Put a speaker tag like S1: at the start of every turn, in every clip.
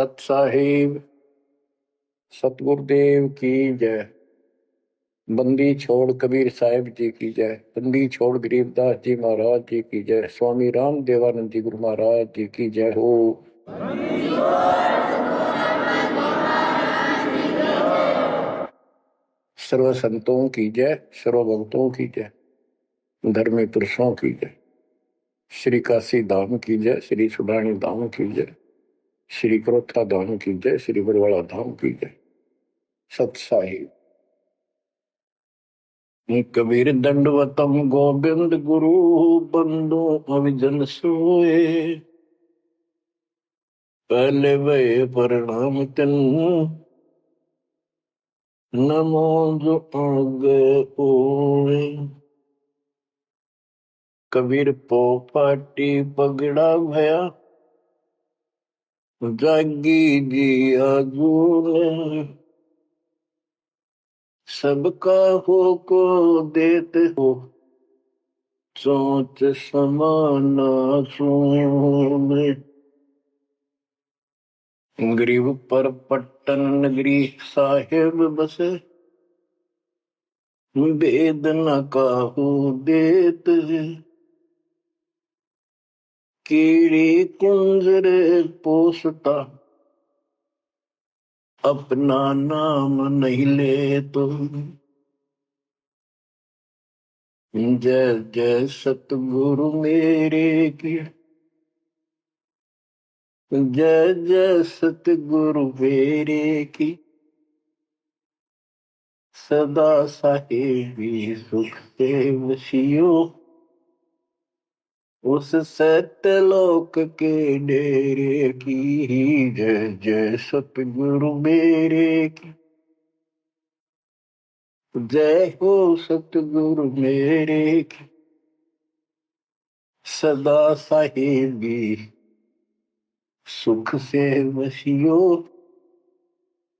S1: सत साहिब सतगुरुदेव की जय। बंदी छोड़ कबीर साहिब जी की जय। बंदी छोड़ गरीबदास जी महाराज जी की जय। स्वामी राम देवानंद जी गुरु महाराज जी की जय हो। सर्व संतों की जय, सर्व भक्तों की जय, धर्मी पुरुषों की जय। श्री काशी धाम की जय, श्री सुडानी धाम की जय, श्री क्रोथा धाम की जय, श्री बरवाड़ा धाम की जय। सत साहिब कबीर दंडवतम गोविंद गुरु बंदो अविजन सोए। पहले वे प्रणाम तिन नमो जो आगे ओए। कबीर पो पाटी पगड़ा भया जागी जी आजूने। सबका हो को देते हो सोच समाना सुने। गरीब पर पट्टन नगरी साहेब बसे वेद न काहू देत। कीड़ी कुंजर पोसता अपना नाम नहीं ले तो। जय जय सतगुरु मेरे की जय जय सतगुरु मेरे की। सदा साहेबी सुख से वसियो उस सत्यलोक के डेरे की। जय जय सतगुरु मेरे की जय हो सतगुरु मेरे की। सदा साहेबी सुख से वसियो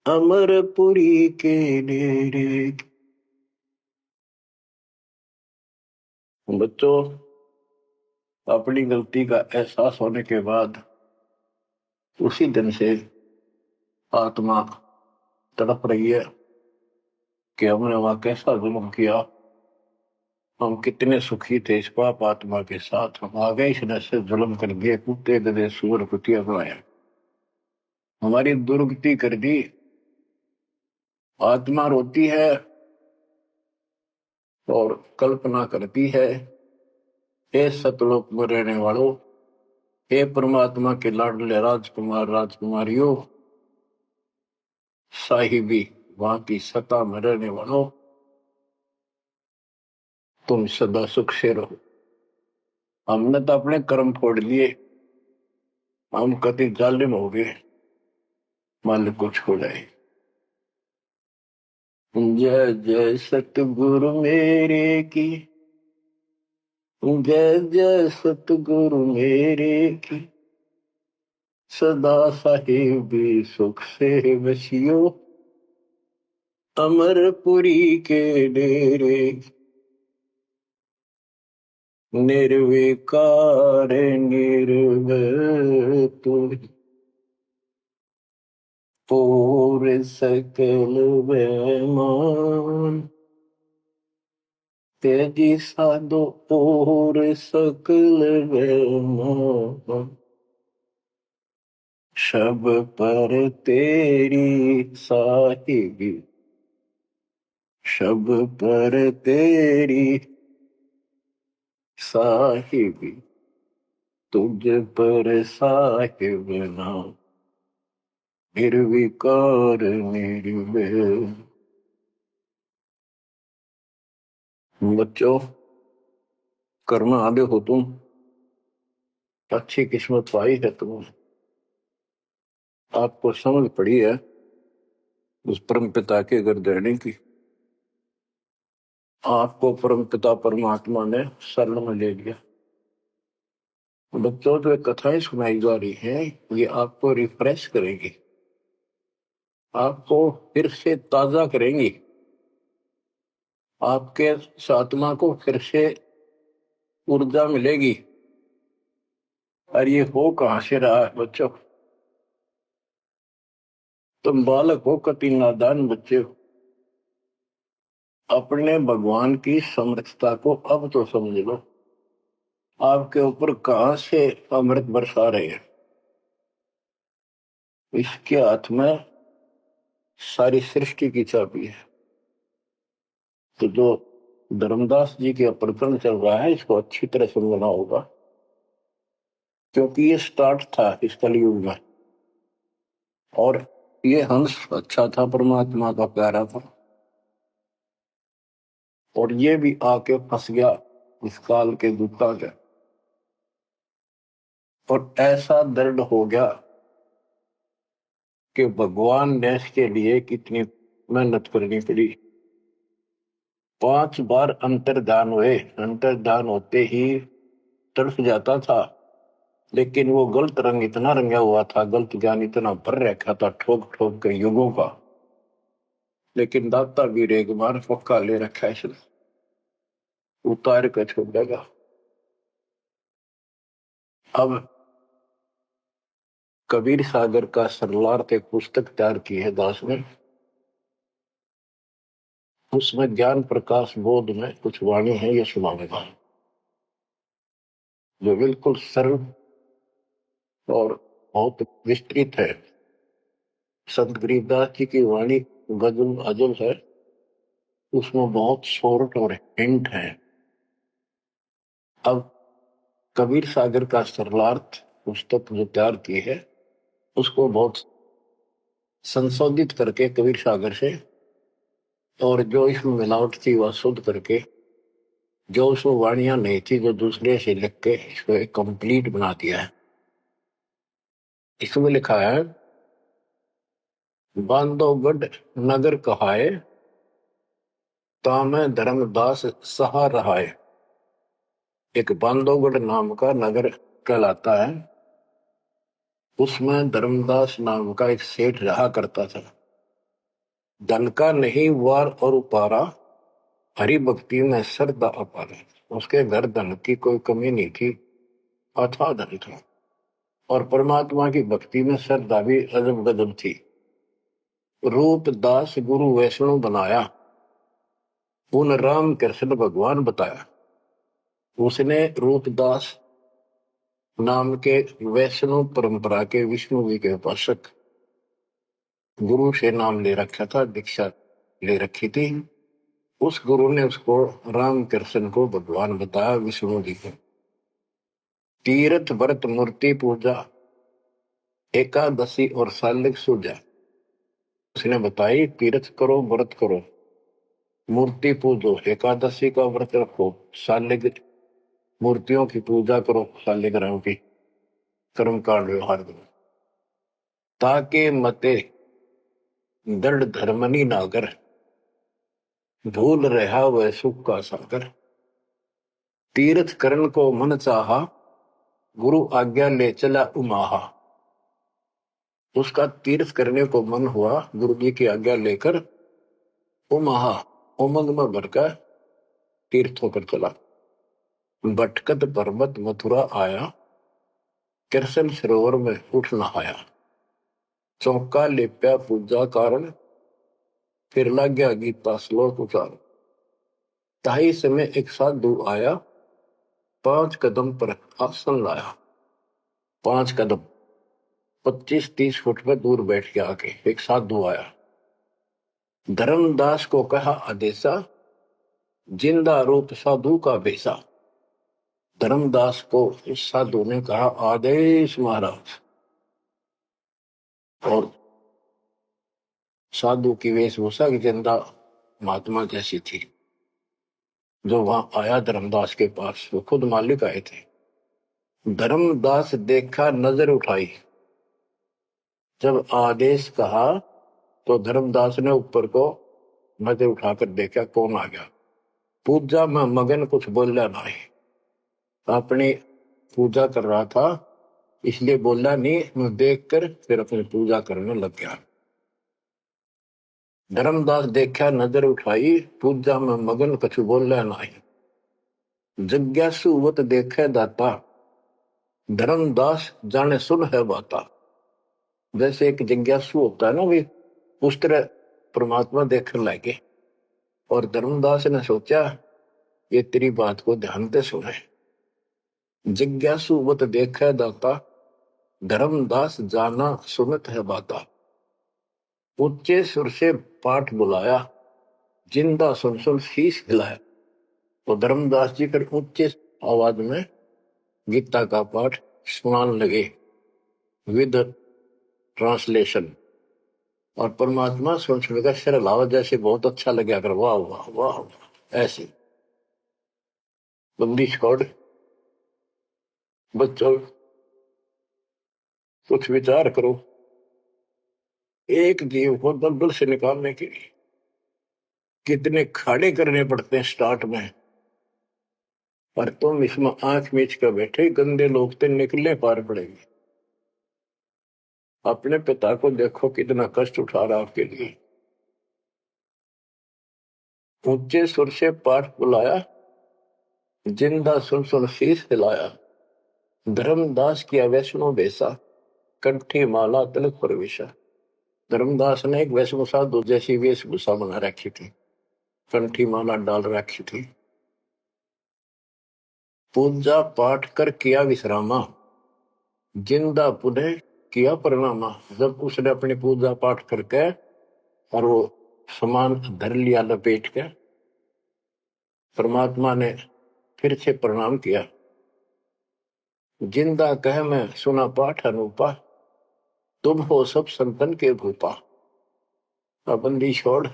S1: अमरपुरी के डेरे की। बच्चों, अपनी गलती का एहसास होने के बाद उसी दिन से आत्मा तड़प रही है कि हमने वहां कैसा जुल्म किया। हम कितने सुखी थे इस पाप आत्मा के साथ। हम आ गए इसने से जुल्म कर दिए, कुत्ते गधे सूअर कुतिया बनाया, हमारी दुर्गति कर दी। आत्मा रोती है और कल्पना करती है, हे सतलोक में रहने वालों, हे परमात्मा के लाडले राजकुमार राजकुमारियों, साहिबी वहां की सत्ता में रहने वालों, तुम सदा सुख से रहो। हमने तो अपने कर्म फोड़ लिए, हम कति जालिम हो गए, मालिक को छोड़ाए। जय जय सतगुरु मेरे की जय जय सतगुरु मेरे की। सदा साहिबी सुख से वसियो अमरपुरी के डेरे। निर्विकार निर्भय पूर सकल बेमान। तेजी साधो पूर सकल बेमान। शब पर तेरी साहिबी शब पर तेरी साहिबी तुझ पर साहिब नाम निर्विकार निर्भय। बच्चों, कर्म आगे हो तुम, अच्छी किस्मत पाई है तुम। आपको समझ पड़ी है उस परम पिता के घर रहने की। आपको परम पिता परमात्मा ने शरण में ले लिया। बच्चों, जो कथाएं सुनाई जा रही हैं ये आपको रिफ्रेश करेगी, आपको फिर से ताजा करेंगी, आपके आत्मा को फिर से ऊर्जा मिलेगी। और ये हो कहां से रहा है बच्चों? तुम बालक हो, कति नादान बच्चे हो, अपने भगवान की समर्थता को अब तो समझ लो। आपके ऊपर कहां से अमृत बरसा रहे हैं? इसके हाथ में सारी सृष्टि की चाबी है। तो जो धर्मदास जी के प्रकरण चल रहा है, इसको अच्छी तरह समझना होगा, क्योंकि ये स्टार्ट था इस कलयुग में। और ये हंस अच्छा था, परमात्मा का प्यारा था, और ये भी आके फंस गया इस काल के दूता के। और ऐसा दर्द हो गया कि भगवान ने इसके लिए कितनी मेहनत करनी पड़ी। 5 बार अंतर्धान हुए, अंतर्धान होते ही तड़फ जाता था, लेकिन वो गलत रंग इतना रंगा हुआ था, गलत ज्ञान इतना भर रखा था ठोक ठोक के युगों का। लेकिन दाता वीर एक बार पक्का ले रखा है, इसने उतार कर छोड़ेगा। अब कबीर सागर का सरलार्थ एक पुस्तक तैयार की है दास ने। उसमें ज्ञान प्रकाश बोध में कुछ वाणी है, ये सुनाऊंगा, जो बिल्कुल सरल और बहुत विस्तृत है। संत गरीबदास जी की वाणी गजल अजल है, उसमें बहुत शॉर्ट और हिंट है। अब कबीर सागर का सरलार्थ पुस्तक जो तैयार की है, उसको बहुत संशोधित करके कबीर सागर से, और जो इसमें मिलावट थी वह शुद्ध करके, जो उसमें वाणियां नहीं थी जो दूसरे से लिख के इसको एक कंप्लीट बना दिया है। इसमें लिखा है, बांधवगढ़ नगर कहाए, तामे धर्मदास सहा रहाए। एक बांधवगढ़ नाम का नगर कहलाता है, उसमें धर्मदास नाम का एक सेठ रहा करता था। धन का नहीं वार और उपारा, हरि भक्ति में श्रद्धा अपार। उसके घर धन की कोई कमी नहीं थी, अथाह धन था, और परमात्मा की भक्ति में श्रद्धा भी अजब गजब थी। रूप दास गुरु वैष्णव बनाया, उन राम कृष्ण भगवान बताया। उसने रूपदास नाम के वैष्णव परंपरा के विष्णु जी के उपासक गुरु से नाम ले रखा था, दीक्षा ले रखी थी। उस गुरु ने उसको राम कृष्ण को भगवान बताया, विष्णु जी को। तीर्थ व्रत मूर्ति पूजा, एकादशी और सालिक सूजा उसने बताई। तीर्थ करो, व्रत करो, मूर्ति पूजो, एकादशी का व्रत रखो, सालिक मूर्तियों की पूजा करो, शालिग्राम की कर्म कांड व्यवहार करो, ताके मते दृढ़ धर्मनी नागर, भूल रहा वह सुख का सागर। तीर्थ करण को मन चाहा, गुरु आज्ञा ले चला उमाहा। उसका तीर्थ करने को मन हुआ, गुरु जी की आज्ञा लेकर उमाहा उमंग में भरकर तीर्थ होकर चला। भटकत पर्वत मथुरा आया, कृष्ण सरोवर में उठ नहाया। चौका लेप्या पूजा कारण, फिर लग गया गीता श्लोक उचार। ताई समय एक साधु आया, 5 कदम पर आसन लाया। 5 कदम 25-30 फुट पर दूर बैठ के आके एक साधु आया। धर्मदास को कहा आदेशा, जिंदा रूप साधु का बेसा। धर्मदास को इस साधु ने कहा, आदेश महाराज। और साधु की वेशभूषा की जिंदा महात्मा जैसी थी। जो वहां आया धर्मदास के पास, वो खुद मालिक आए थे। धर्मदास देखा, नजर उठाई। जब आदेश कहा तो धर्मदास ने ऊपर को नजर उठाकर देखा, कौन आ गया। पूजा में मगन, कुछ बोला नहीं, अपनी पूजा कर रहा था, इसलिए बोला नहीं। मैं देखकर फिर अपनी पूजा करने लग गया। धर्मदास देखा, नजर उठाई, पूजा में मगन, कुछ बोला नहीं। जिज्ञासु देखे दाता, धर्मदास जाने सुन है बाता। जैसे एक जिज्ञासु होता है ना, भी उस तरह परमात्मा देखने लगे। और धर्मदास ने सोचा ये तेरी बात को ध्यान से सुने। जिज्ञासु बत देखे दाता, धर्मदास जाना सुनत है बाता। ऊंचे सुर से पाठ बुलाया, जिंदा सुन सुन शीश हिलाया। तो धर्मदास जी फिर ऊंचे आवाज में गीता का पाठ सुनाने लगे विद ट्रांसलेशन। और परमात्मा सुन सुनकर सिर हिलावा, जैसे बहुत अच्छा लगे, अगर वाह वाह वाह वाह ऐसे। बंदी छोड़ बच्चों, कुछ विचार करो, एक जीव को दलदल से निकालने के लिए कितने खाड़े करने पड़ते हैं स्टार्ट में। पर तुम इसमें आंख मीच कर बैठे, गंदे लोग तो निकलने पार पड़ेंगे। अपने पिता को देखो कितना कष्ट उठा रहा आपके लिए। ऊंचे सुर से पाठ बुलाया, जिंदा सुन सुन शीश हिलाया। धर्मदास किया वैष्णो बेसा, कंठी माला तिलक प्रवेशा। धर्मदास ने एक वैष्णो साधु जैसी वेशभूषा बना रखी थी, कंठी माला डाल रखी थी। पूजा पाठ कर किया विश्रामा, जिंदा पुनः किया परिणामा। जब उसने अपनी पूजा पाठ करके और वो सामान धर लिया लपेट के, परमात्मा ने फिर से प्रणाम किया। जिंदा कह मैं सुना पाठ अनूपा, तुम हो सब संतन के भूपा। बंदी छोड़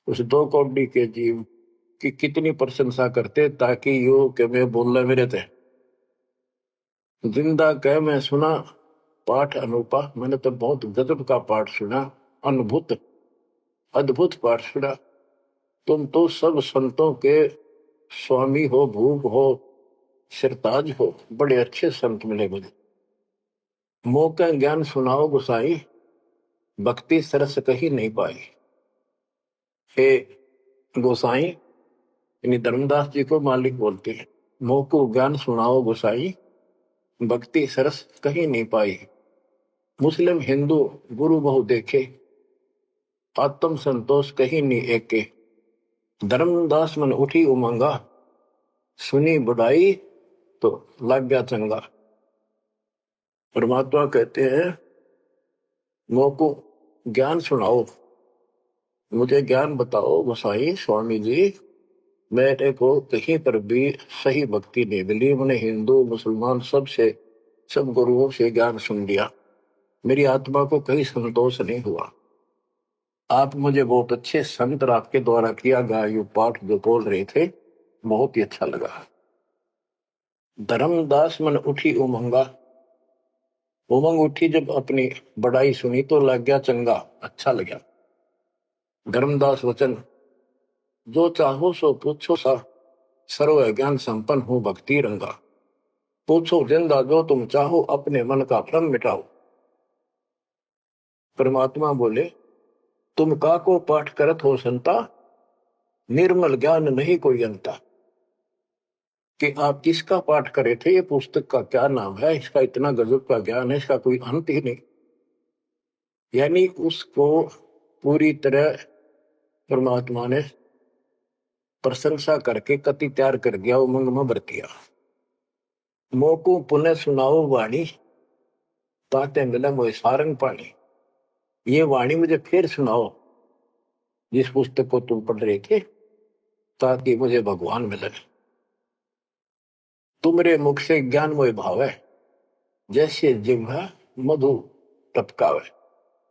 S1: उस दो कौड़ी के जीव की कितनी प्रशंसा करते, ताकि यो के मैं बोल मेरे थे। जिंदा कह मैं सुना पाठ अनूपा, मैंने तो बहुत गजब का पाठ सुना, अद्भुत अद्भुत पाठ सुना। तुम तो सब संतों के स्वामी हो, भूप हो, सिरताज हो, बड़े अच्छे संत मिले मुझे। मौका ज्ञान सुनाओ गुसाई, भक्ति सरस कहीं नहीं पाई। हे गोसाई, यानी धर्मदास जी को मालिक बोलते हैं, मोको ज्ञान सुनाओ गोसाई, भक्ति सरस कहीं नहीं पाई। मुस्लिम हिंदू गुरु बहु देखे, आत्म संतोष कहीं नहीं एके। धर्मदास मन उठी उमंगा, सुनी बुढ़ाई तो लग गया चंगा। परमात्मा कहते हैं मोको ज्ञान सुनाओ, मुझे ज्ञान बताओ गोसाई स्वामी जी। मेरे को कहीं पर भी सही भक्ति नहीं मिली। मैंने हिंदू मुसलमान सब गुरुओं से ज्ञान सुन लिया, मेरी आत्मा को कहीं संतोष नहीं हुआ। आप मुझे बहुत अच्छे संत आपके द्वारा किया गया ये पाठ जो बोल रहे थे, बहुत ही अच्छा लगा। धर्मदास मन उठी उमंगा, उमंग उठी जब अपनी बड़ाई सुनी तो लग गया चंगा, अच्छा लगा। धर्मदास वचन, जो चाहो सो पूछो सा, सर्व ज्ञान संपन्न हो भक्ति रंगा। पूछो जिंदा जो तुम चाहो, अपने मन का भ्रम मिटाओ। परमात्मा बोले, तुम का को पाठ करत हो संता, निर्मल ज्ञान नहीं कोई अंता। कि आप किसका पाठ करे थे, ये पुस्तक का क्या नाम है, इसका इतना गजब का ज्ञान है, इसका कोई अंत ही नहीं। यानी उसको पूरी तरह परमात्मा ने प्रशंसा करके कति तैयार कर दिया, उमंग में भर दिया। मोको पुनः सुनाओ वाणी, ताते मिले मोह सारंग पानी। ये वाणी मुझे फिर सुनाओ, जिस पुस्तक को तुम पढ़ रहे थे, ताकि मुझे भगवान मिले। तुमरे मुख से ज्ञान मोह भाव है, जैसे जिह्वा मधु टपकावे।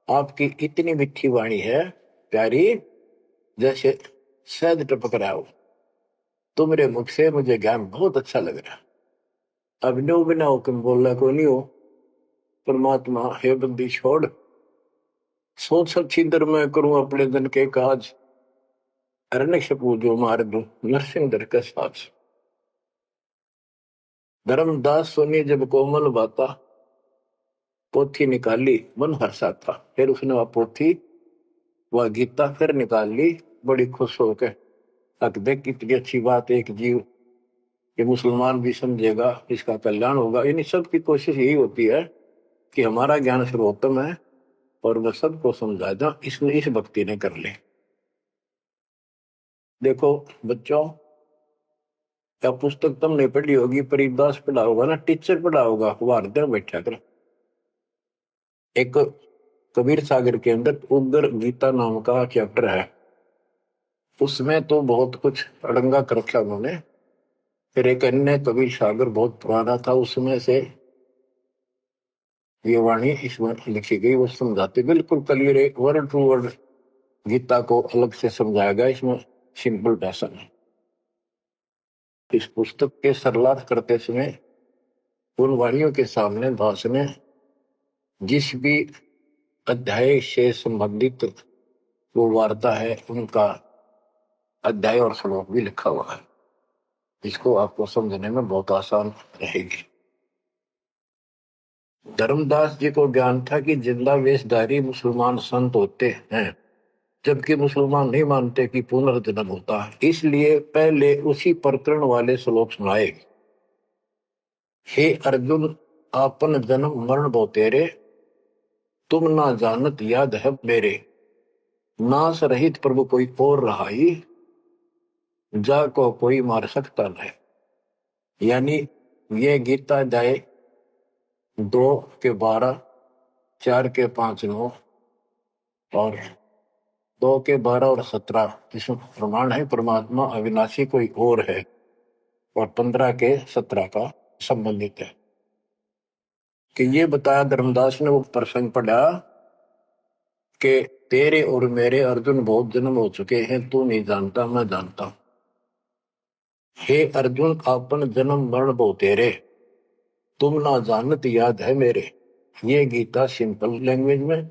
S1: आपकी इतनी मीठी वाणी है प्यारी, जैसे शहद टपक रहा हो। तुमरे मुख से मुझे ज्ञान बहुत अच्छा लग रहा। अब नो बिना हुक्म बोलना को नहीं हो। परमात्मा हे बंदी छोड़, सोच सब छिंदर मैं करूं अपने दिन के काज, अरण्य पूजो मार दू नरसिंह दर का साज। धर्मदास सुनी जब कोमल बाता, पोथी निकाली मन हर्षा था। फिर उसने वह पोथी वह गीता फिर निकाल ली, बड़ी खुश होकर। अब देख कितनी अच्छी बात, एक जीव ये मुसलमान भी समझेगा, इसका कल्याण होगा। इन सब की कोशिश यही होती है कि हमारा ज्ञान सर्वोत्तम है और वह सबको समझा दो, इसने इस भक्ति ने कर ले। देखो बच्चों, क्या पुस्तक तुमने पढ़ी होगी, परिदास पढ़ा होगा ना, टीचर पढ़ा होगा, भारत में बैठा कर एक कबीर सागर के अंदर उग्र गीता नाम का चैप्टर है, उसमें तो बहुत कुछ अड़ंगा कर रखा उन्होंने। फिर एक अन्य कबीर सागर बहुत पुराना था, उसमें से ये वाणी इसमें लिखी गई, वो समझाते बिल्कुल clear, word to word Gita को अलग से समझाया गया इसमें सिंपल भाषा में। इस पुस्तक के सरलार्थ करते समय उन वाणियों के सामने दास ने जिस भी अध्याय से संबंधित वो वार्ता है उनका अध्याय और श्लोक भी लिखा हुआ है, इसको आपको समझने में बहुत आसान रहेगी। धर्मदास जी को ज्ञान था कि जिंदा वेशधारी मुसलमान संत होते हैं, जबकि मुसलमान नहीं मानते कि पुनर्जन्म होता है, इसलिए पहले उसी प्रकरण वाले श्लोक सुनाए। हे अर्जुन, आपन जन्म मरण बहु तेरे, तुम ना जानत याद है मेरे, नाश रहित प्रभु कोई और रहाई, जा को कोई मार सकता नहीं। यानी ये गीता अध्याय 2:12, 4:5-9 और 2:12 और 17 इसमें प्रमाण है परमात्मा अविनाशी कोई और है, और 15:17 का संबंधित है कि ये बताया धर्मदास ने वो प्रसंग पढ़ा कि तेरे और मेरे अर्जुन बहुत जन्म हो चुके हैं, तू नहीं जानता मैं जानता हूं। हे अर्जुन, आपन जन्म मरण बहु तेरे, तुम ना जानत याद है मेरे। ये गीता सिंपल लैंग्वेज में,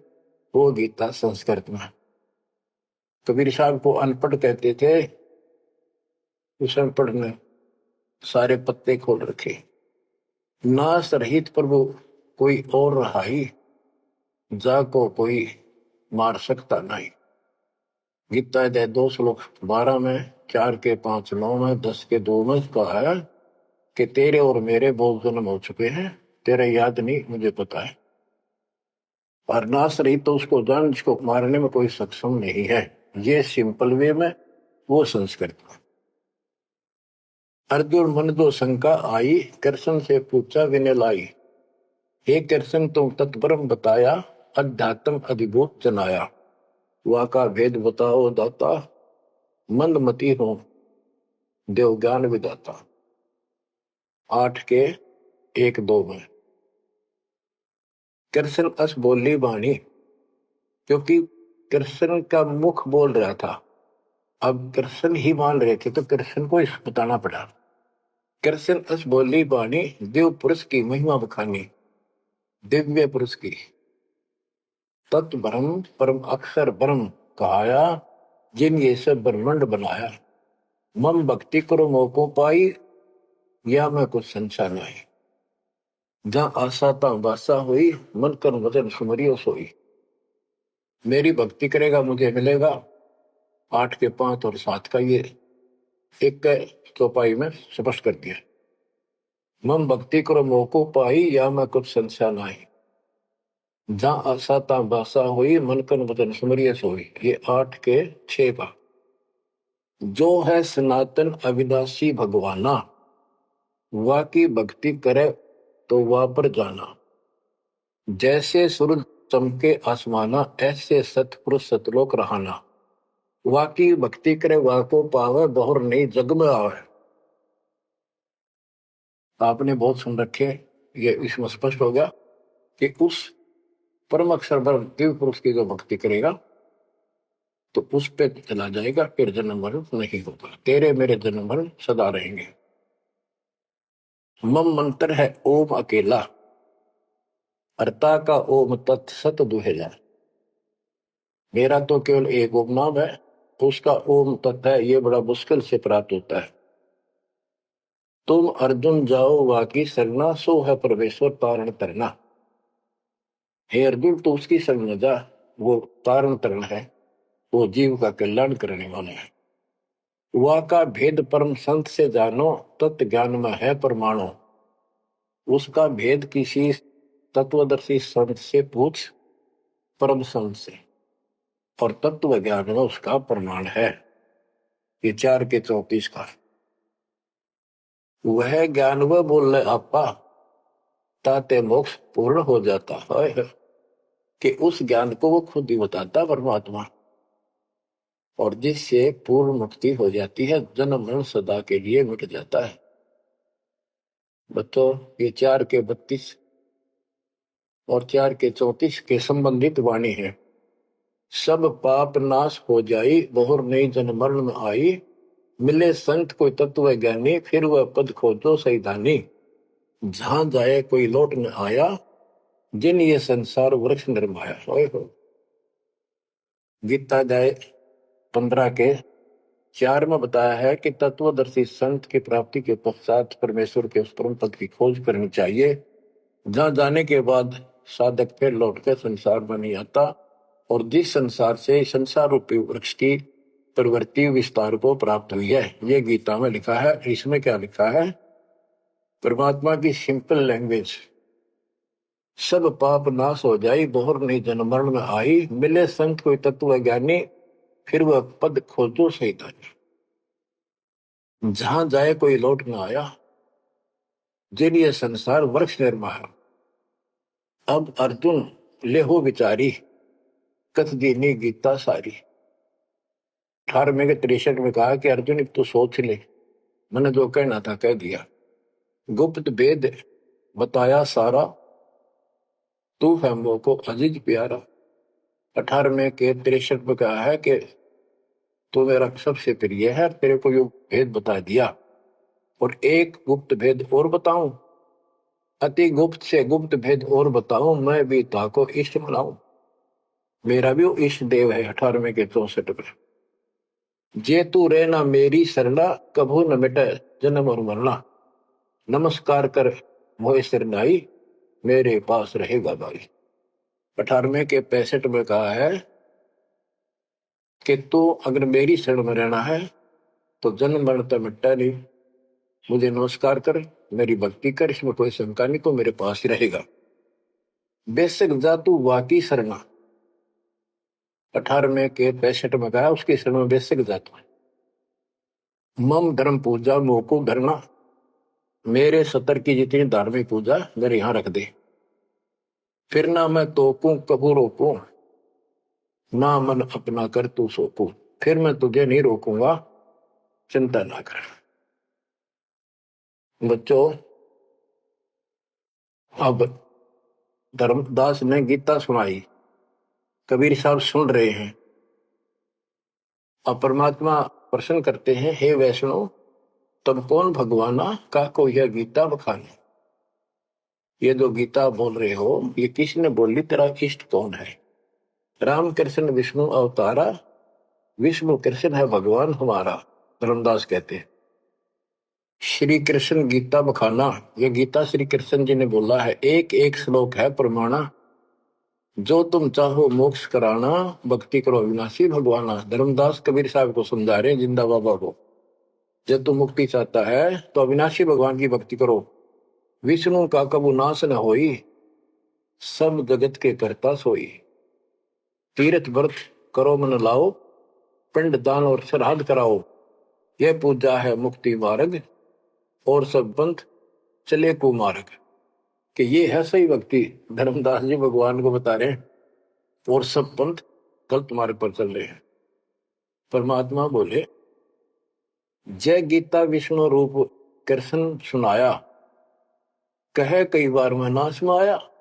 S1: वो गीता संस्कृत में। कबीर साहब को अनपढ़ कहते थे, उस अनपढ़ ने सारे पत्ते खोल रखे। नाश रहित प्रभु कोई और रहाई, जा को कोई मार सकता नहीं। गीता अध्याय 2:12 में, 4:5-9 में, 10:2 में कहा है कि तेरे और मेरे बहुत जन्म हो चुके हैं, तेरे याद नहीं मुझे पता है। और नाश रहित तो उसको जान जिसको मारने में कोई सक्षम नहीं है। ये सिंपल वे में, वो संस्कृत में। अर्जुन मन दो शंका आई, कृष्ण से पूछा विनय लाई, हे कृष्ण तुम तत्परम बताया, अध्यात्म अधिभूत जनाया, वा का भेद बताओ दाता, मंदमती हो देव ज्ञान विदाता। 8:1-2 में कृष्ण अस बोली बाणी, क्योंकि कृष्ण का मुख बोल रहा था, अब कृष्ण ही मान रहे थे तो कृष्ण को इस बताना पड़ा। कृष्ण अस बोली बाणी, देव पुरुष की महिमा बखानी, दिव्य पुरुष की तत् ब्रह्म परम अक्षर ब्रह्म कहाया, जिन ये सब ब्रह्मांड बनाया, मम भक्ति करो मोको पाई, या मैं कुछ संशय नहीं, जहां आशा ता बासा हुई, मन कर वचन सुमरियो सोई। मेरी भक्ति करेगा मुझे मिलेगा। 8:5 और 7 का ये एक चौपाई में स्पष्ट कर दिया। मम भक्ति करो मोको पाई, या मैं कुछ संशय नहीं, जहां आशा ता बासा हुई, मन कर वचन सुमरियो सोई। ये 8:6 का। जो है सनातन अविनाशी भगवाना, वा की भक्ति करे तो वह पर जाना, जैसे सूरज चमके आसमाना, ऐसे सतपुरुष सतलोक रहाना, वा की भक्ति करे वा को पावे, बहुर नहीं जग में आवे। आपने बहुत सुन रखे, ये इसमें स्पष्ट हो गया कि उस परम अक्षर दिव्य पुरुष की जो भक्ति करेगा तो उस पे चला जाएगा, फिर जन्म मरण नहीं होगा, तेरे मेरे जन्म मरण सदा रहेंगे। मम मंत्र है ओम अकेला, अर्ता का ओम तत्सत दुहेला। मेरा तो केवल एक ओम नाम है, उसका ओम तत्व है, ये बड़ा मुश्किल से प्राप्त होता है। तुम अर्जुन जाओ वाकी सरना, सो है परमेश्वर तारण तरना। हे अर्जुन तो उसकी शरण में जा, वो तारण तरण है, वो जीव का कल्याण करने वाला है। वह का भेद परम संत से जानो, तत्व ज्ञान में है परमाणु। उसका भेद किसी तत्वदर्शी संत से पूछ, परम संत से, और तत्व ज्ञान में उसका प्रमाण है। ये 4 के 34 का वह ज्ञान वह बोल रहे आपा ताते मोक्ष पूर्ण हो जाता है, कि उस ज्ञान को वो खुद ही बताता परमात्मा, और जिससे पूर्ण मुक्ति हो जाती है, जन्म मरण सदा के लिए मिट जाता है। बताओ, ये 4 के 32 और 4 के 34 के संबंधित वाणी है। सब पाप नाश हो जाई, बहुर नई जन्म मरण में आई, मिले संत कोई तत्व ज्ञानी, फिर वह पद खोजो सही दानी। जहां जाए कोई लौट न आया, जिन ये संसार वृक्ष निर्माया। हो गीता जाए 15 के 4 में बताया है कि तत्वदर्शी संत की प्राप्ति के पश्चात परमेश्वर के उस परम पद की खोज करनी चाहिए, जहां जाने के बाद साधक फिर लौटकर संसार में नहीं आता, और जिस संसार से संसार रूपी वृक्ष की प्रवृत्ति विस्तार को प्राप्त हुई है। ये गीता में लिखा है। इसमें क्या लिखा है? परमात्मा की सिंपल लैंग्वेज, सब पाप नाश हो जाई, बहुर नहीं जन्म मरण में आई, मिले संत कोई तत्व ज्ञानी, फिर वह पद खोजो सही दानी। जहां जाए कोई लौट न आया, जिन ये संसार वृक्ष निर्माया। अब अर्जुन लेहो विचारी, कथ दीनी गीता सारी। 18वें के 63 में कहा कि अर्जुन तो सोच ले, मैंने जो कहना था कह दिया, गुप्त भेद बताया सारा, तू है मोको अजीज प्यारा। 18वें के 63 में कहा है कि तू मेरा सबसे प्रिय है, तेरे को यो भेद बता दिया, और एक गुप्त भेद और बताऊं, अति गुप्त से गुप्त भेद और बताऊं, मैं भी ताको इष्ट बनाऊं। मेरा भी वो इष्ट देव है। 18वें के 64 में, जे तू रहना मेरी सरला, कभू न मिटे जन्म और मरना। नमस्कार कर मोहे सिरनाई, मेरे पास रहेगा भाई। 18वें के 65 में कहा है कि तू अगर मेरी शरण में रहना है तो जन्म मरण तो मिटता नहीं, मुझे नमस्कार कर, मेरी भक्ति कर, इसमें कोई शंका नहीं, तो मेरे पास ही रहेगा। बेशक जा तू वाकी शरणा। 18वें के 65 में कहा उसकी शरण में बेशक जा तू। मम धर्म पूजा मोको धरना, मेरे सतर की जितनी धार्मिक पूजा मेरे यहां रख दे, फिर ना मैं तोकूं कबू रोकूं, ना मन अपना कर तू सोकूं। फिर मैं तुझे नहीं रोकूंगा, चिंता ना कर। बच्चों, अब धर्मदास ने गीता सुनाई, कबीर साहब सुन रहे हैं। अब परमात्मा प्रश्न करते हैं, हे वैष्णव तब कौन भगवाना का को यह गीता बखाने। ये जो गीता बोल रहे हो ये किसने बोली, तेरा इष्ट कौन है? राम कृष्ण विष्णु अवतारा, विष्णु कृष्ण है भगवान हमारा। धर्मदास कहते हैं श्री कृष्ण गीता बखाना, ये गीता श्री कृष्ण जी ने बोला है। एक एक श्लोक है प्रमाणा, जो तुम चाहो मोक्ष कराना, भक्ति करो अविनाशी भगवाना। धर्मदास कबीर साहब को समझा रहे, जिंदा बाबा को, जब तुम मुक्ति चाहता है तो अविनाशी भगवान की भक्ति करो। विष्णु का कबू नाश न होई, सब जगत के करता सोई। तीर्थ व्रत करो मन लाओ, पिंड दान और श्राद्ध कराओ, यह पूजा है मुक्ति मार्ग, और सब पंथ चले कुमार्ग। कि ये है सही भक्ति। धर्मदास जी भगवान को बता रहे हैं, और सब पंथ गलत मार्ग पर चल रहे हैं। परमात्मा बोले, जय गीता विष्णु रूप कृष्ण सुनाया, कहे कई बार मैं नाश में आया।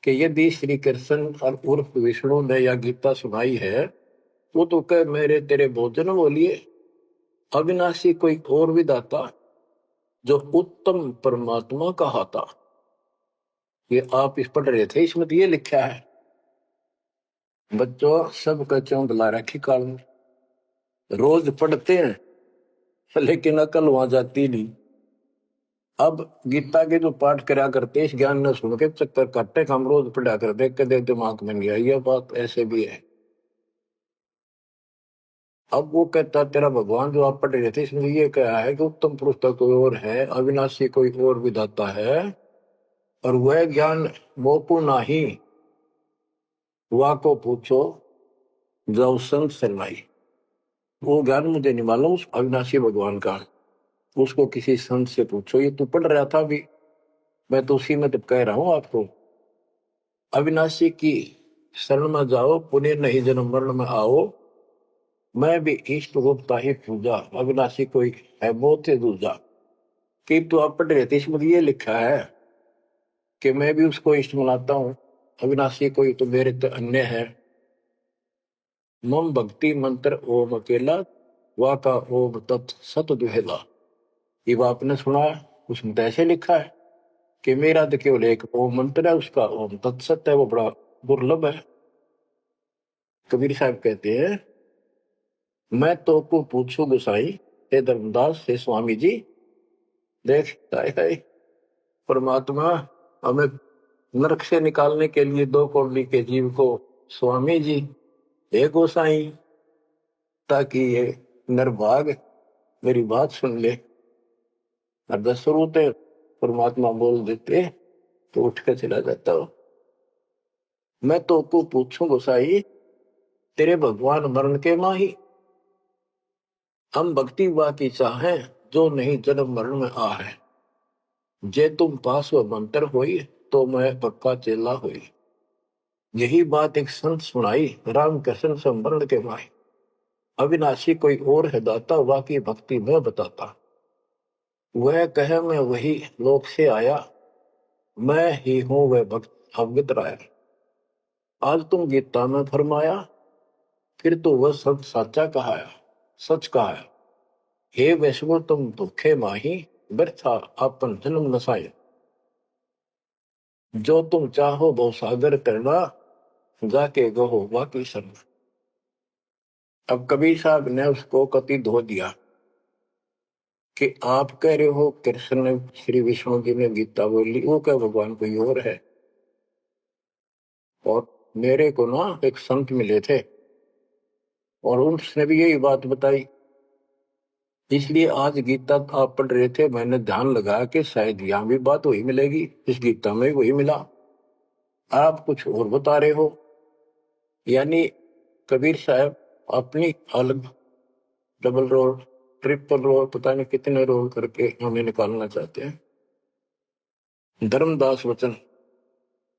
S1: कि यदि श्री कृष्ण और उर्फ विष्णु ने यह गीता सुनाई है, वो तो कह मेरे तेरे भोजन बोलिए, अविनाशी कोई और विधाता, जो उत्तम परमात्मा कहा था। ये आप इस पढ़ रहे थे, इसमें तो ये लिखा है। बच्चों सब कच्चों बुला रखी काल में, रोज पढ़ते हैं लेकिन अकल वहां जाती नहीं। अब गीता के जो पाठ करा करते, इस ज्ञान ने सुन के चक्कर काटे, हम रोज पढ़ा कर देख के देख दिमाग में नहीं आई। यह बात ऐसे भी है। अब वो कहता तेरा भगवान जो आप पढ़ रहे थे, इसमें ये कहा है कि उत्तम पुरुष कोई और है, अविनाशी कोई और विधाता है, और वह ज्ञान मोकू नाही, वा को पूछो जाओ संत शरणाई। वो ज्ञान मुझे नहीं मालूम उस अविनाशी भगवान का, उसको किसी संत से पूछो। ये तू पढ़ रहा था भी, मैं तो उसी में तो कह रहा हूं आपको। अविनाशी की शरण में जाओ, पुण्य नहीं जन्म मरण में आओ। मैं भी इष्ट रूपता ही पूजा, अविनाशी कोई है बहुत से दूजा। कि तो आप पढ़ रहे थे, इसमें ये लिखा है कि मैं भी उसको इष्ट मनाता हूं, अविनाशी कोई तो मेरे तो अन्य है। मम भक्ति मंत्र ओम अकेला, वा का ओम तत् सत दुहेला। ये आपने सुना, उसमें तो ऐसे लिखा है कि मेरा तो केवल एक ओम मंत्र है, उसका ओम तत्सत है, वो बड़ा दुर्लभ है। कबीर साहब कहते हैं, मैं तो को पूछू गोसाई, हे धर्मदास हे स्वामी जी। देख है परमात्मा हमें नरक से निकालने के लिए दो कौड़ी के जीव को, स्वामी जी हे गोसाई, ताकि ये नरभाग मेरी बात सुन ले। और शुरूते परमात्मा बोल देते तो उठ कर चला जाता हो। मैं तो को पूछूं गोसाई, तेरे भगवान मरण के माही। हम भक्ति वा की चाहे, जो नहीं जन्म मरण में आ है। जे तुम पास व मंत्र होई, तो मैं पक्का चेला हुई। यही बात एक संत सुनाई, राम कृष्ण संवरण के माही। अविनाशी कोई और है दाता, वाकी भक्ति मैं बताता। वह कहे मैं वही लोक से आया, मैं ही हूं वह भक्त अवगत राया। आज तुम गीता में फरमाया, फिर तो वह सब साचा कहाया, सच कहाया। हे वैष्णव तुम दुखे माही, व्यर्था आपन जन्म नसाया। जो तुम चाहो वो सागर करना, जाके गहो वाकी शरण। अब कबीर साहब ने उसको कति धो दिया कि आप कह रहे हो कृष्ण ने श्री विष्णु जी ने गीता बोली, वो क्या भगवान कोई और है। और मेरे को ना एक संत मिले थे और उसने भी यही बात बताई, इसलिए आज गीता आप पढ़ रहे थे, मैंने ध्यान लगाया कि शायद यहां भी बात वही मिलेगी, इस गीता में वही मिला, आप कुछ और बता रहे हो। यानी कबीर साहब अपनी अलग डबल रोल ट्रिपल रोल पता नहीं कितने रोल करके हमें निकालना चाहते हैं। धर्मदास वचन,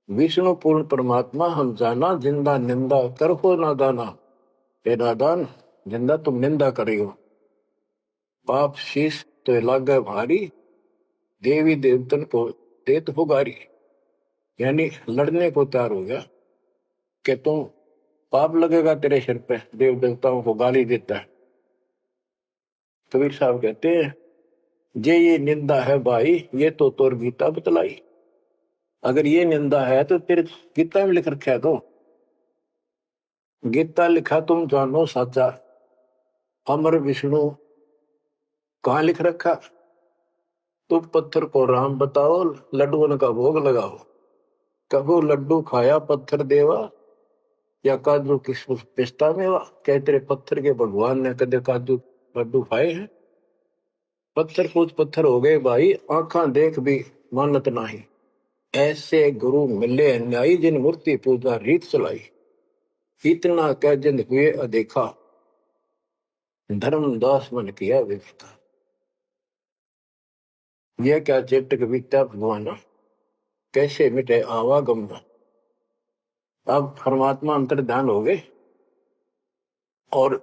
S1: विष्णु पूर्ण परमात्मा हम जाना, जिंदा निंदा कर हो नादाना। हे नादान, जिंदा तुम निंदा करी हो, पाप शीश तो लागे भारी, देवी देवतन को देत हो गारी। यानी लड़ने को तैयार हो गया कि तुम पाप लगेगा तेरे सिर पे, देव देवताओं को गाली देता है। कबीर साहब कहते हैं, जे ये निंदा है भाई, ये तो तोर गीता बतलाई। अगर ये निंदा है तो तेरे गीता में लिख रखा है, तो गीता लिखा तुम जानो साचा, अमर विष्णु कहाँ लिख रखा। तुम पत्थर को राम बताओ, लड्डुओं का भोग लगाओ। कबो लड्डू खाया पत्थर देवा, या काजू किशमिश पिस्ता मेवा। क्या तेरे पत्थर के भगवान ने कदे काजू लड्डू खाए हैं। पत्थर पूछ पत्थर हो गए भाई, आंखा देख भी मानत नाही। ऐसे गुरु मिले अन्यायी, जिन मूर्ति पूजा रीत चलाई। इतना कह जिंद हुए अदेखा, धर्मदास मन किया विवेका। यह क्या चेतक बीता भगवान, कैसे मिटे आवागम। अब परमात्मा अंतर ध्यान हो गए और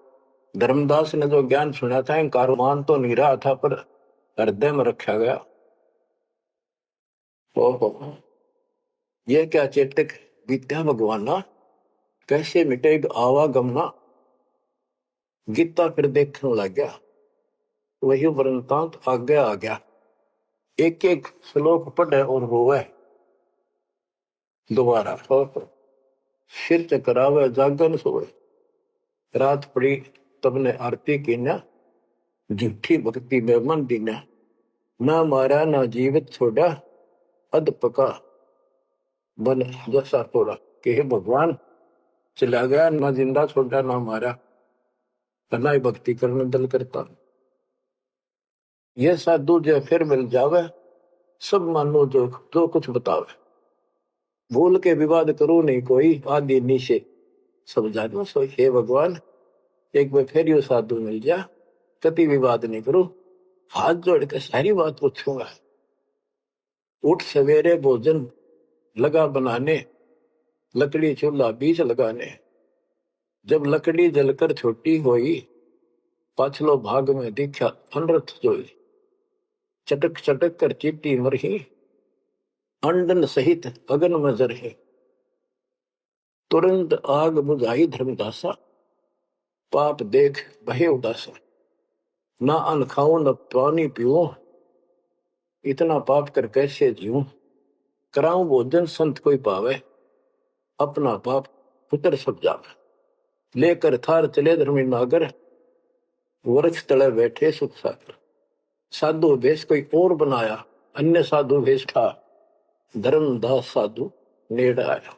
S1: धर्मदास ने जो ज्ञान सुना था, मान तो नहीं रहा था पर हृदय में रखा गया। ओहो, यह क्या चेतक बीत्या भगवाना, कैसे मिटे आवागमना। गीता फिर देखने लग गया, वही वृंतांत आगे आ गया। एक एक श्लोक पढ़े और रोवे दोबारा, सिर चकरावे जागन सोए। रात पड़ी तब ने आरती की ना, झूठी भक्ति में मन दीना। ना मारा ना जीवित छोड़ा, अध पका बन जैसा थोड़ा। कि हे भगवान, चला गया ना जिंदा छोड़ा ना मारा, ना ही भक्ति करने दल करता। यह साधु जो फिर मिल जावे, सब मानो जो जो कुछ बतावे, भूल के विवाद करो नहीं कोई, आदि नीचे सब जानो सोई। हे भगवान, एक बार फिर यो साधु मिल जा, कति विवाद नहीं करो, हाथ जोड़ के सारी बात पूछूंगा। उठ सवेरे भोजन लगा बनाने, लकड़ी चूल्हा बीच लगाने, जब लकड़ी जलकर छोटी होई, पाछलो भाग में दिखा अनरथ जोई। चटक चटक कर चीटी मरही, अंडन सहित अगन में जरही। तुरंत आग बुझाई धर्मदासा, पाप देख भय उदासा। ना अन्न खाऊं न पानी पीऊं, इतना पाप कर कैसे जीऊं। कराऊं भोजन संत कोई पावे, अपना पाप पुत्र सब जावे। लेकर थार चले धर्मी नागर, वृक्ष तले बैठे सुख सागर। साधु भेष कोई और बनाया, अन्य साधु भेष था, धर्मदास साधु नेड़ आया।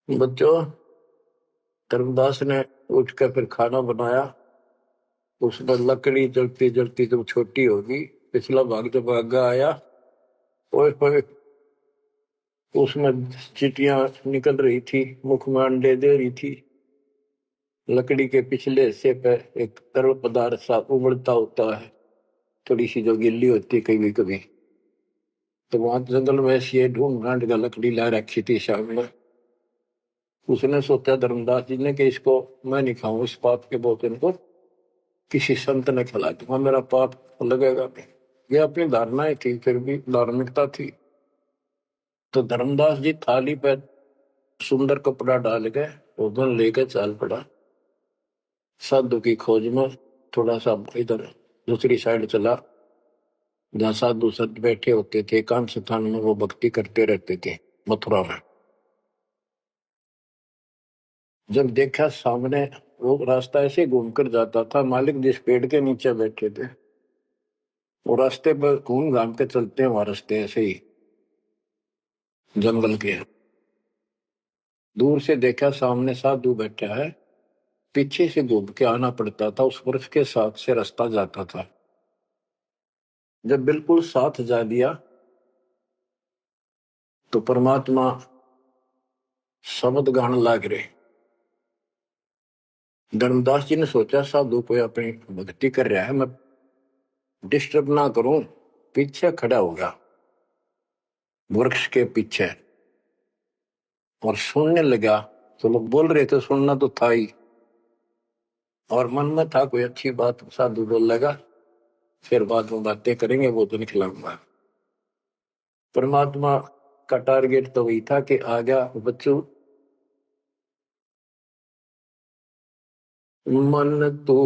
S1: बच्चों, धर्मदास ने उठकर फिर खाना बनाया। उसने लकड़ी जलती जलती जब छोटी होगी, पिछला भाग जब आगे आया, ओए होए, उसमें चीटियां निकल रही थी, मुख में अंडे दे रही थी। लकड़ी के पिछले हिस्से पर एक तरल पदार्थ सा उबलता होता है, थोड़ी सी जो गिल्ली होती है कभी कभी। तो वहां जंगल में से ढूंढ ढांड का लकड़ी ला रखी थी सामने। उसने सोचा धर्मदास जी ने कि इसको मैं नहीं खाऊं, इस पाप के भोजन को किसी संत ने खिला दूंगा, मेरा पाप लगेगा नहीं। ये अपनी धारणाएं थी, फिर भी धार्मिकता थी। तो धर्मदास जी थाली पर सुंदर कपड़ा डाल के भोजन लेकर चाल पड़ा। साधु की खोज में थोड़ा सा इधर दूसरी साइड चला, जहाँ साधु संत बैठे होते थे, एकांत स्थान में वो भक्ति करते रहते थे मथुरा में। जब देखा सामने वो रास्ता ऐसे घूमकर जाता था, मालिक जिस पेड़ के नीचे बैठे थे वो रास्ते पर घूम घाम के चलते हैं, वहां रास्ते ऐसे ही जंगल के। दूर से देखा सामने साधु बैठा है, पीछे से घूम के आना पड़ता था, उस वृक्ष के साथ से रास्ता जाता था। जब बिल्कुल साथ जा दिया तो परमात्मा शब्द गान लाग रहे। धर्मदास जी ने सोचा साधु कोई अपनी भक्ति कर रहा है, मैं डिस्टर्ब ना करूं, पीछे खड़ा होगा वृक्ष के पीछे और सुनने लगा। तो लोग बोल रहे थे, सुनना तो था ही, और मन में था कोई अच्छी बात साधु बोल लगा, फिर बाद में बातें करेंगे, वो तो निकलाऊंगा। परमात्मा का टारगेट तो वही था कि आ गया बच्चों, मन तू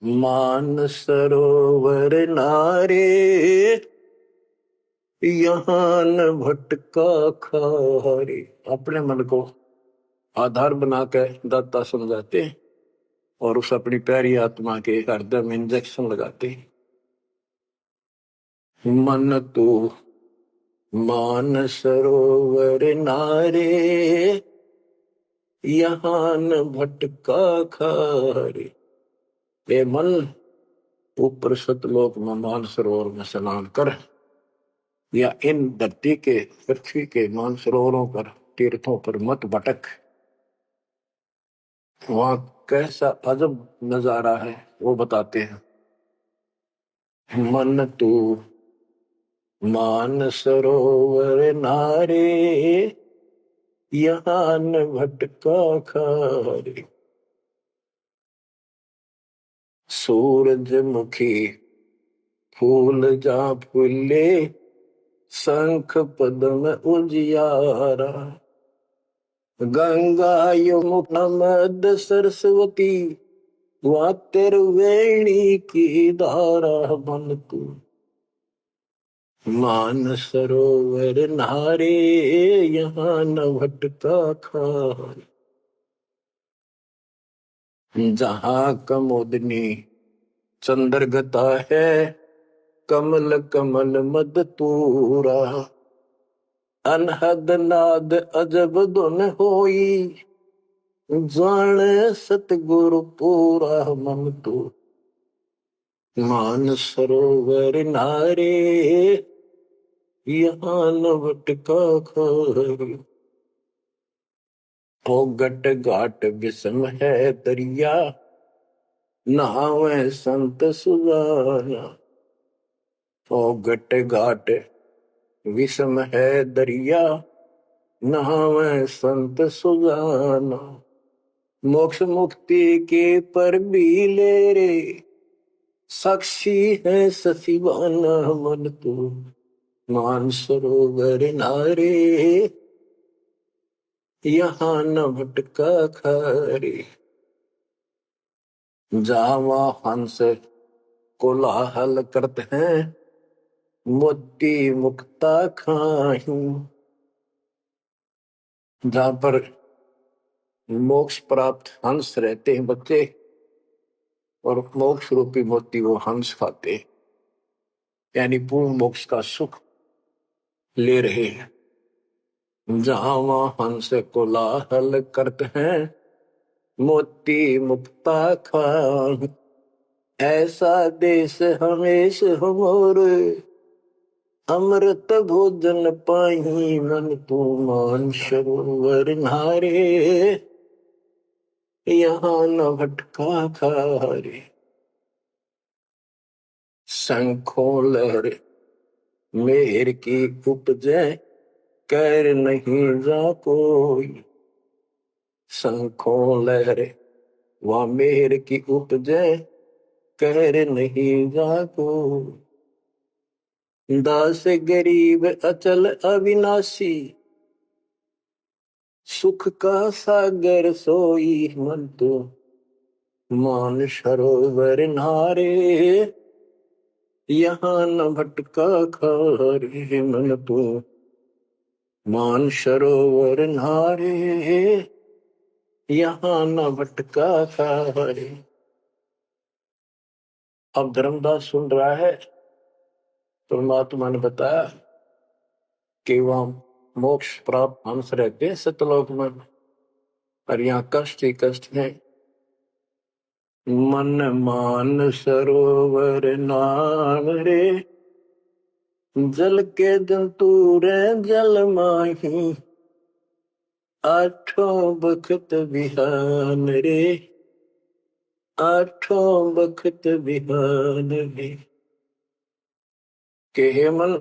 S1: मान सरोवर नारे, यहाँ न भटका खारे। अपने मन को आधार बना के दाता समझाते और उस अपनी प्यारी आत्मा के हृदय में इंजेक्शन लगाते। मन तू मान सरोवर नारे, यहाँ न भटका खारे। ए मन, ऊपर सतलोक में मान सरोवर में स्नान कर, या इन धरती के पृथ्वी के मान सरोवरों पर तीर्थों पर मत भटक। वहां कैसा अजब नजारा है वो बताते हैं। मन तू मान सरोवर नारे, यहाँ न भटका खारे। सूरजमुखी फूल जा फूले, शंख पद्म उजियारा। गंगा यमुना मद सरस्वती, वहाँ त्रिवेणी की धारा। मन तू मान सरोवर नारे, यहाँ न भटका खारे। जहाँ कमोदनी चंद्रगता है, कमल कमल मद तूरा। अनहद नाद अजब धुन होई, जाने सतगुरु पूरा। मन तू मान सरोवर नारे यहाँ नवट का खारी। ओ गट घाट विषम है दरिया नहावे संत सुजाना। ओ गट घाट विषम है दरिया नहावे संत सुजाना। मोक्ष मुक्ति के पर भी ले रे साक्षी है सचिवाना। मन तू मान सरोवर नारे यहाँ न भटका खारे। जावा हंस कोलाहल करते हैं मोती मुक्ता खायूं। जहां पर मोक्ष प्राप्त हंस रहते हैं बच्चे और मोक्ष रूपी मोती वो हंस खाते हैं, यानी पूर्ण मोक्ष का सुख ले रहे हैं। जहां वहां हंस कोलाहल करते हैं मोती मुक्ता खान। ऐसा देश हमेश हमोरे अमृत भोजन पाही। मन तू मान सरोवर नारे यहाँ न भटका खारे। शंखों लहर मेहर की उपजे कर नहीं जा कोई। शंखों लहर वह मेहर की उपजे कर नहीं जा कोई। दास गरीब अचल अविनाशी सुख का सागर सोई। मन तो मान सरोवर नारे यहाँ न भटका खारे। मन तो मान सरोवर नारे यहाँ न भटका खारे। अब धर्मदास सुन रहा है, परमात्मा ने बताया कि वहां मोक्ष प्राप्त हंस रहते हैं सतलोक में, और यहाँ कष्ट ही कष्ट है। मन मान सरोवर नाम रे जल के जंतु रे जल माही। आठों बखत बिहान रे आठों बखत बिहान रे। के हे मन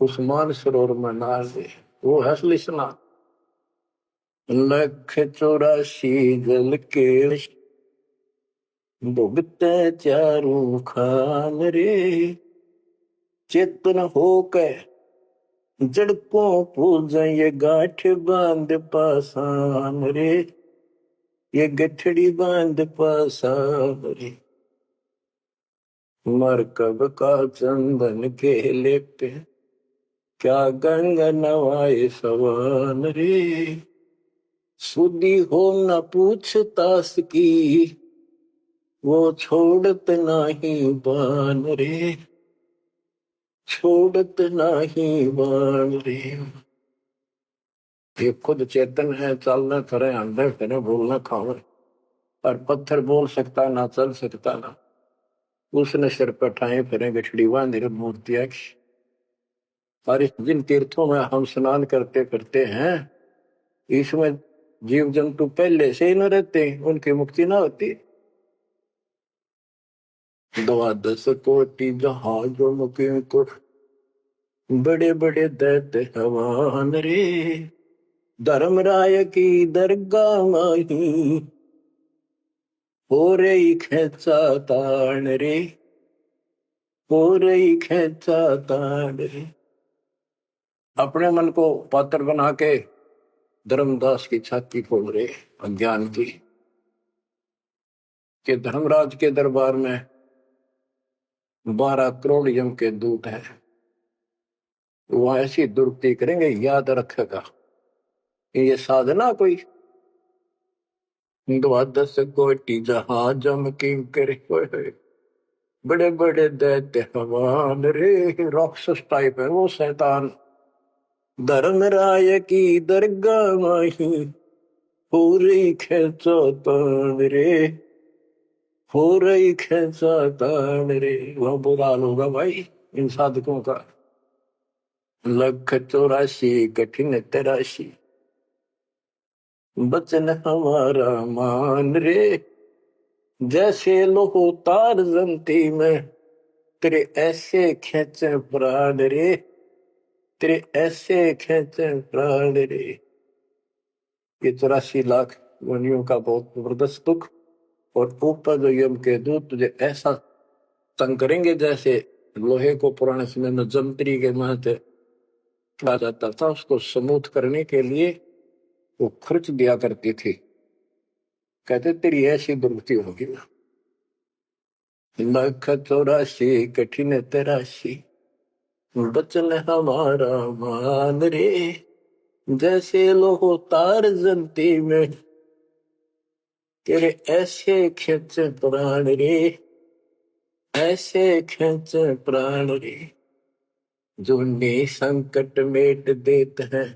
S1: उस मान सरोवर में नहा दे, वो हंस लिसना। लख 84 जल के भुगते चारों खान रे। चेतन होकर जड़कों पूजा ये गाठ बांध पासान रे। ये गठड़ी बांध पासान रे। मरकब का चंदन के लेपते क्या गंगा नवाए सवान रे। सुधी हो न पूछतास की वो छोड़त नहीं बान रे। छोड़त नहीं बान रे। ये खुद चेतन है, चलना करे अंदर करे बोलना खावे, और पत्थर बोल सकता ना चल सकता ना। उसने सिर पर ठाए फिरे गठड़ी बांध मूर्तियां। और जिन तीर्थों में हम स्नान करते करते हैं इसमें जीव जंतु पहले से ही न रहते, उनकी मुक्ति ना होती। 12 कोटि जहाजों मुके को बड़े बड़े दैत्य हवान रे। धर्मराय की दरगाह माही हो रही खेचा तान रे। हो रही खेचा तान रे। अपने मन को पात्र बना के धर्मदास की छाती फोड़ रहे अज्ञान की, कि धर्मराज के दरबार में 12 करोड़ यम के दूत हैं, वो ऐसी दुर्गति करेंगे, याद रखेगा। ये साधना कोई 12 कोटि जहाज की करे बड़े बड़े दैत्य हवान रे। राक्षस टाइप है वो शैतान। धर्मराय की दरगाह माही पूरी खेचो तान रे। हो रही खेचा तान रे, वह बुरा हाल होगा भाई इन साधकों का। 184 कठिन तराशी, बचन हमारा मान रे। जैसे लोहो तार जमती में, तेरे ऐसे खेचे प्राण रे, तेरे ऐसे खेचे प्राण रे। ये 84 लाख योनियों का बहुत जबरदस्त दुख, और ऊपर जो यम के दूत तुझे ऐसा तंग करेंगे जैसे लोहे को पुराने समय में जंतरी के महत्व कहा जाता था, उसको स्मूथ करने के लिए वो खर्च दिया करती थी। कहते तेरी ऐसी दुर्गति होगी ना। 184 कठिन तराशी, बचन हमारा मान रे। जैसे लोहो तार जलती में, तेरे ऐसे खेचे प्राण रे, ऐसे खेचे प्राण रे। जो संकट मेट देते हैं,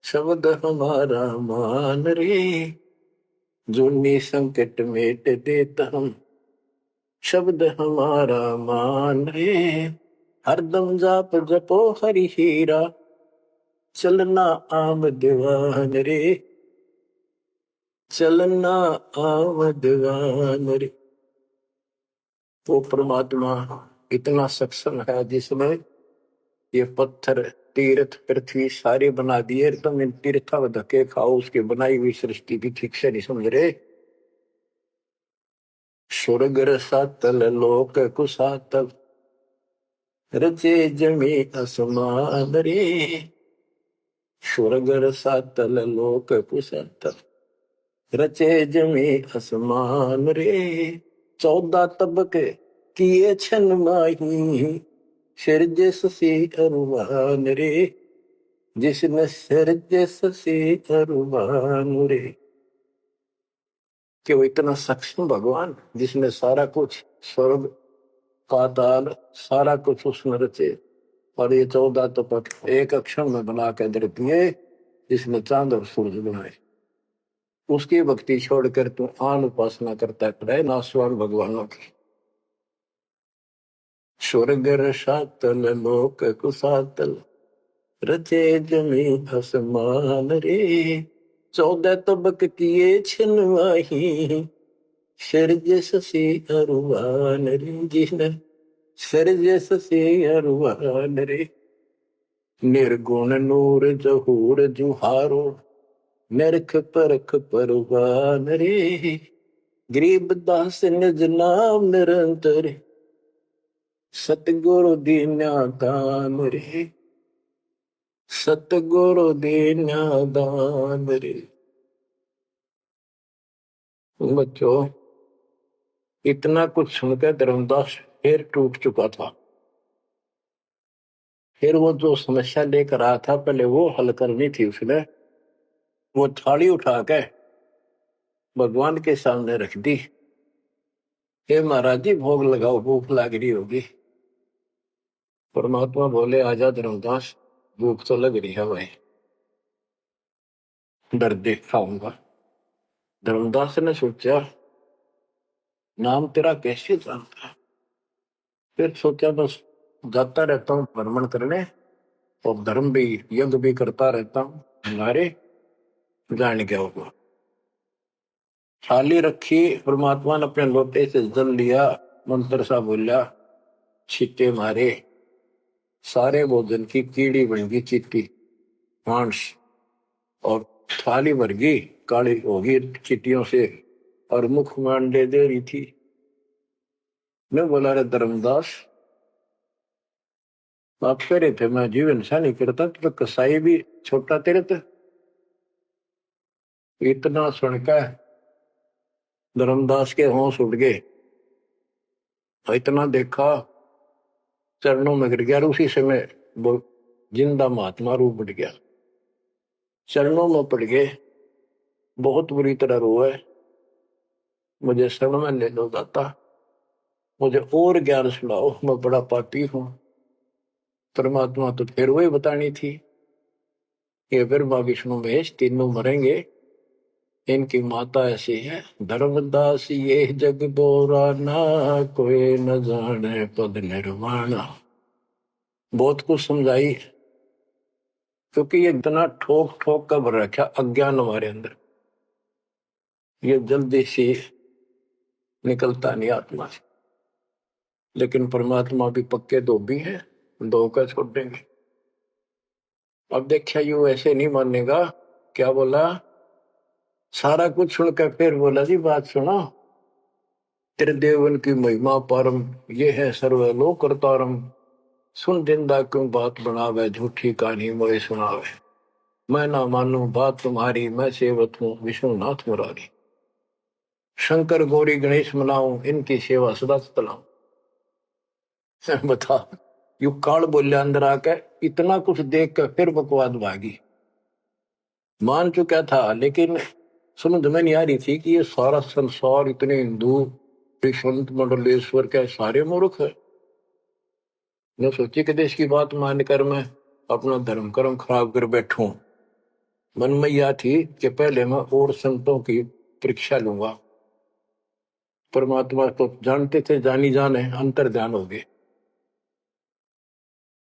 S1: शब्द हमारा मान रे। जो संकट मेट देता हम, शब्द हमारा मान रे। हरदम जाप जपो हरि हीरा, चलना आम दीवान रे, चलना आम दीवान रे। वो परमात्मा इतना सक्षम है जिसमें ये पत्थर तीर्थ पृथ्वी सारे बना दिए। तुम इन तीर्था धक्के खाओ, उसकी बनाई हुई सृष्टि भी ठीक से नहीं समझ रहे। स्वर्ग रसातल लोक कुसातल, रचे जमी असमान रे। स्वर्ग रसातल लोक कुसातल, रचे जमी असमान रे। 14 तबके किए छन माही, सिरजे ससी अरुवान रे। जिसने सिरजे ससी अरुवान रे। कि वो इतना सक्षम भगवान जिसने सारा कुछ स्वर्ग पाताल सारा कुछ उसने रचे, और ये 14 तपक एक अक्षर में बना के दे दिए। जिसने चांद और सूरज बनाए, उसकी भक्ति छोड़कर तू आन उपासना करता है नासवान भगवानों की। स्वर्ग रसातल लोक कुसातल, रचे जमी आसमान रे। 14 तबक किए छिनवाही, सिरजे ससी अरुवान रे। जिसने सिरजे ससी अरुवान रे। निर्गुण नूर जहूर जुहारो, निरख परख परवान रे। गरीब दास निज नाम निरंतर, सतगुरु दीन्या दान रे, सतगुरु दीन्या दान रे। बच्चों, इतना कुछ सुनकर धर्मदास फिर टूट चुका था। फिर वो जो समस्या लेकर आया था, पहले वो हल करनी थी उसने। वो थाली उठा के भगवान के सामने रख दी। हे महाराज जी, भोग लगाओ, भूख लग रही होगी। परमात्मा बोले, आजा धर्मदास, भूख तो लग रही है भाई, डर देख खाऊंगा। धर्मदास ने सोचा, नाम तेरा कैसे जानता है। फिर सोचा, बस जाता रहता हूँ भ्रमण करने, और धर्म भी यज्ञ भी करता रहता हूँ, हमारे जान क्या होगा। थाली रखी, परमात्मा ने अपने लोटे से जल लिया, मंत्र सा बोला, छींटे मारे, सारे भोजन की कीड़ी बन गई, चीटी मांस, और थाली भर गई, काली होगी चीटियों से, और मुख मांडे दे रही थी। मैं बोला, रे धर्मदास, आप कह रहे थे मैं जीवन सा नहीं करता, तो कसाई भी छोटा तेरे थे। इतना सुनकर धर्मदास के होश उड़ गए। इतना देखा, चरणों में गिर गया। उसी समय वो जिंदा महात्मा रूप बढ़ गया, चरणों में पड़ गए, बहुत बुरी तरह रोए, मुझे शरण में ले लो दाता, मुझे और ज्ञान सुनाओ, मैं बड़ा पापी हूं। परमात्मा तो फिर वही बतानी थी, ये ब्रह्मा विष्णु महेश तीनों मरेंगे, इनकी माता ऐसी है, धर्मदास ये जग बोराना, कोई न जाने पद निर्वाणा। बहुत कुछ समझाई, क्योंकि ये इतना ठोक ठोक कर भर रखा अज्ञान हमारे अंदर, ये जल्दी से निकलता नहीं आत्मा से। लेकिन परमात्मा भी पक्के धोबी है, धोकर छोड़ देंगे। अब देखिए यू ऐसे नहीं मानेगा। क्या बोला? सारा कुछ सुनकर फिर बोला जी बात सुनो, तेरे देवन की महिमा परम, ये है सर्वलोक करतारम। सुन जिंदा क्यों बात बनावे, झूठी कहानी मोए सुनावे। मैं ना मानू बात तुम्हारी, मैं सेवक हूँ विष्णुनाथ मुरारी। शंकर गौरी गणेश मनाऊं, इनकी सेवा सदा चलाऊं। बता, यू काल बोलिया अंदर आके, इतना कुछ देख कर फिर बकवाद भागी। मान चुका था, लेकिन समझ में नहीं आ रही थी कि ये सारा संसार इतने हिंदू संत मंडलेश्वर के सारे मूर्ख है। मैं सोची कि देश की बात मानकर मैं अपना धर्म कर्म खराब कर बैठूं। मन में यह थी कि पहले मैं और संतों की परीक्षा लूंगा। परमात्मा तो जानते थे, जानी जाने अंतर ध्यान हो गए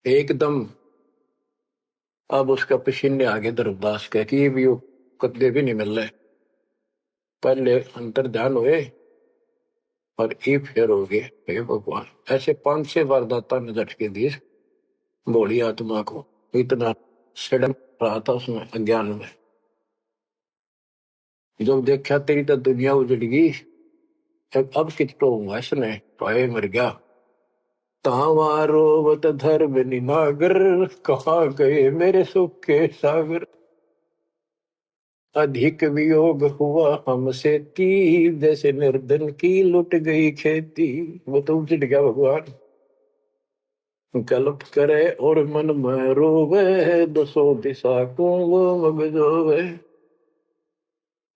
S1: एकदम। अब उसका पसीने आगे धर्मदास कह कि ये भी कदे भी नहीं मिल रहे। पहले अंतर ध्यान हुए और ये फेर हो गए। हे भगवान, ऐसे 5-6 बार दाता ने झटके दिए भोली आत्मा को। इतना सड़न रहा था उसमें अज्ञान में। जब देखा तेरी तो दुनिया उजड़ गई, अब कितो हुआ इसने, पाए मर गया। तावारोवत धर्म निनागर, कहाँ गए मेरे सुख के सागर। अधिक वियोग हुआ हमसे ती, जैसे निर्धन की लुट गई खेती। वो तो उजड़ गया भगवान। कल्प करे और मन में रोवे, दसों दिशा को वो मगजोवे।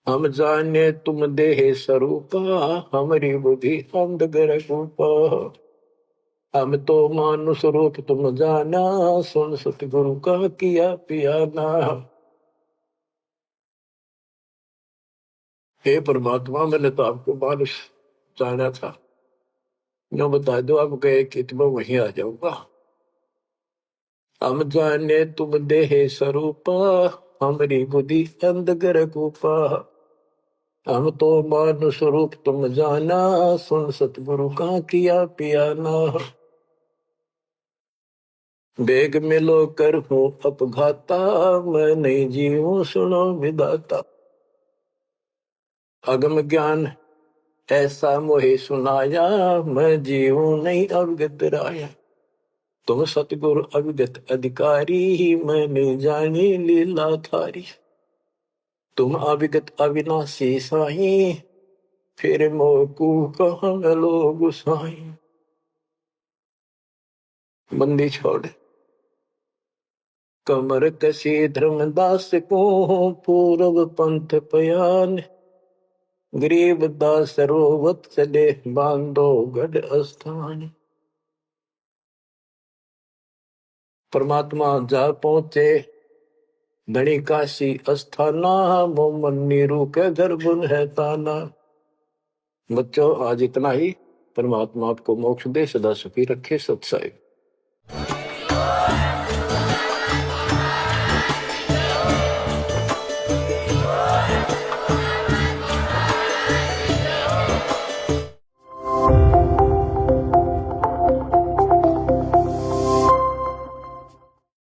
S1: हम जाने तुम देह स्वरूपा, हमारी बुद्धि अंधगर रूपा। हम तो मानुष रूप तुम जाना, सुन सतगुरु का किया पियाना। हे परमात्मा, मैंने तो आपको मानुष जाना था, जो बता दो आप गए कि मैं वहीं आ जाऊंगा। हम जाने तुम देह स्वरूपा, हमारी बुद्धि अंधगर रूपा। हम तो मानुष रूप तुम जाना, सुन सतगुरु का किया पियाना। बेग मिलो कर हूँ अपघाता, मैं नहीं जीऊं सुनो विदाता। अगम ज्ञान ऐसा मोहे सुनाया, मैं जीऊं नहीं अवगत राया। तुम सतगुरु अवगत अधिकारी, मैंने जानी लीला थारी। तुम अविगत अविनाशी साई, फिर मोकू कहाँ मिलो गुसाई। बंदी छोड़ कमर कसी धर्मदास को, पूर्व पंथ पयान। गरीब दास रोवत चले, बांधो गढ़ स्थान। परमात्मा जा पहुंचे धनी काशी अस्थाना, मोमन नीरू के घर बुन है ताना। बच्चों, आज इतना ही। परमात्मा आपको मोक्ष दे, सदा सुखी रखे। सत्साई।